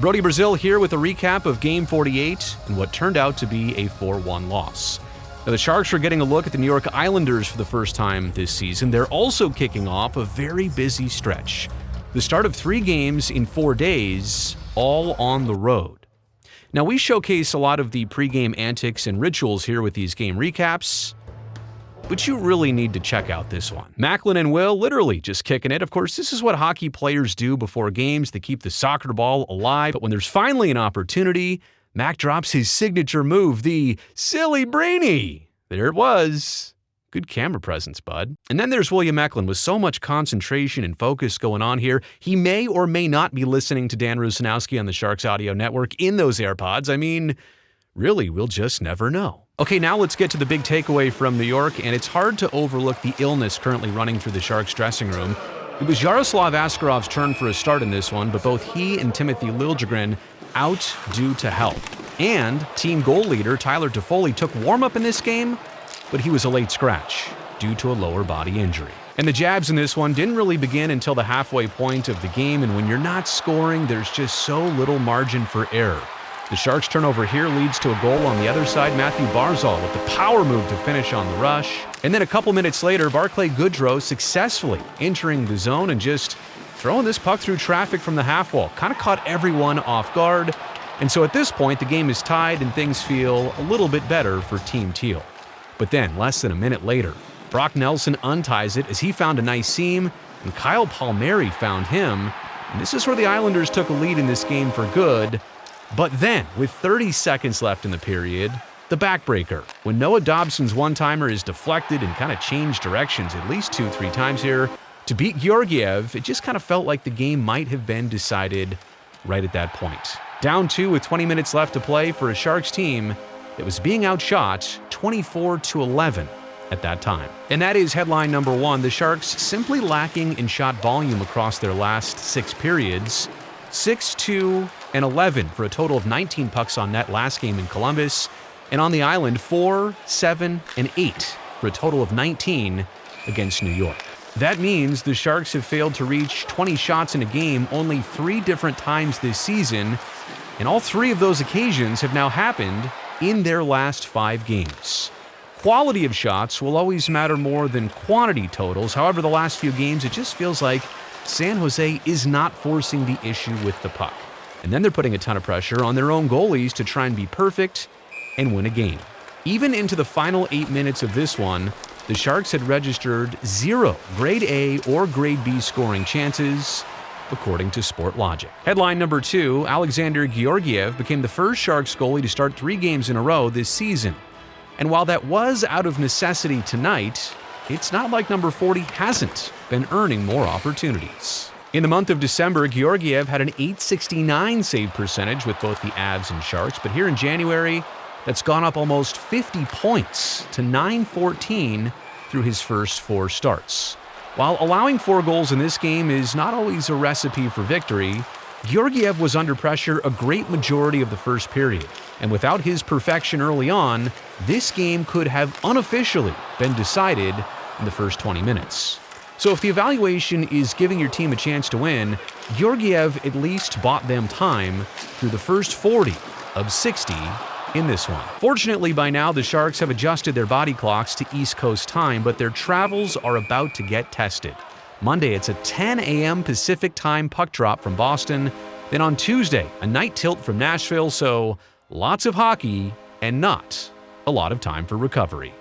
Brodie Brazil here with a recap of Game 48 and what turned out to be a 4-1 loss. Now, the Sharks are getting a look at the New York Islanders for the first time this season. They're also kicking off a very busy stretch. The start of 3 games in 4 days, all on the road. Now, we showcase a lot of the pregame antics and rituals here with these game recaps, but you really need to check out this one. Macklin and Will literally just kicking it. Of course, this is what hockey players do before games. They keep the soccer ball alive. But when there's finally an opportunity, Mac drops his signature move, the silly brainy. There it was. Good camera presence, bud. And then there's William Eklund with so much concentration and focus going on here. He may or may not be listening to Dan Rusanowski on the Sharks Audio Network in those AirPods. I mean, really, we'll just never know. Okay, now let's get to the big takeaway from New York, and it's hard to overlook the illness currently running through the Sharks dressing room. It was Yaroslav Askarov's turn for a start in this one, but both he and Timothy Liljegren out due to health. And team goal leader Tyler Toffoli took warm-up in this game, but he was a late scratch due to a lower body injury. And the jabs in this one didn't really begin until the halfway point of the game, and when you're not scoring, there's just so little margin for error. The Sharks' turnover here leads to a goal on the other side. Matthew Barzal with the power move to finish on the rush. And then a couple minutes later, Barclay Goodrow successfully entering the zone and just throwing this puck through traffic from the half wall. Kind of caught everyone off guard. And so at this point, the game is tied and things feel a little bit better for Team Teal. But then, less than a minute later, Brock Nelson unties it as he found a nice seam, and Kyle Palmieri found him. And this is where the Islanders took a lead in this game for good. But then, with 30 seconds left in the period, the backbreaker. When Noah Dobson's one-timer is deflected and kind of changed directions at least 2-3 times here, to beat Georgiev, it just kind of felt like the game might have been decided right at that point. Down 2 with 20 minutes left to play for a Sharks team that was being outshot 24-11 at that time. And that is headline number 1, the Sharks simply lacking in shot volume across their last 6 periods. 6-2 and 11 for a total of 19 pucks on net last game in Columbus. And on the island, 4, 7, and 8 for a total of 19 against New York. That means the Sharks have failed to reach 20 shots in a game only 3 different times this season, and all 3 of those occasions have now happened in their last 5 games. Quality of shots will always matter more than quantity totals. However, the last few games, it just feels like San Jose is not forcing the issue with the puck. And then they're putting a ton of pressure on their own goalies to try and be perfect and win a game. Even into the final 8 minutes of this one, the Sharks had registered 0 grade A or grade B scoring chances, according to Sportlogic. Headline number 2, Alexander Georgiev became the first Sharks goalie to start 3 games in a row this season. And while that was out of necessity tonight, it's not like number 40 hasn't been earning more opportunities. In the month of December, Georgiev had an .869 save percentage with both the Avs and Sharks, but here in January, that's gone up almost 50 points to .914 through his first 4 starts. While allowing 4 goals in this game is not always a recipe for victory, Georgiev was under pressure a great majority of the first period. And without his perfection early on, this game could have unofficially been decided in the first 20 minutes. So if the evaluation is giving your team a chance to win, Georgiev at least bought them time through the first 40 of 60 in this one. Fortunately, by now, the Sharks have adjusted their body clocks to East Coast time, but their travels are about to get tested. Monday, it's a 10 a.m. Pacific time puck drop from Boston. Then on Tuesday, a night tilt from Nashville, so lots of hockey and not a lot of time for recovery.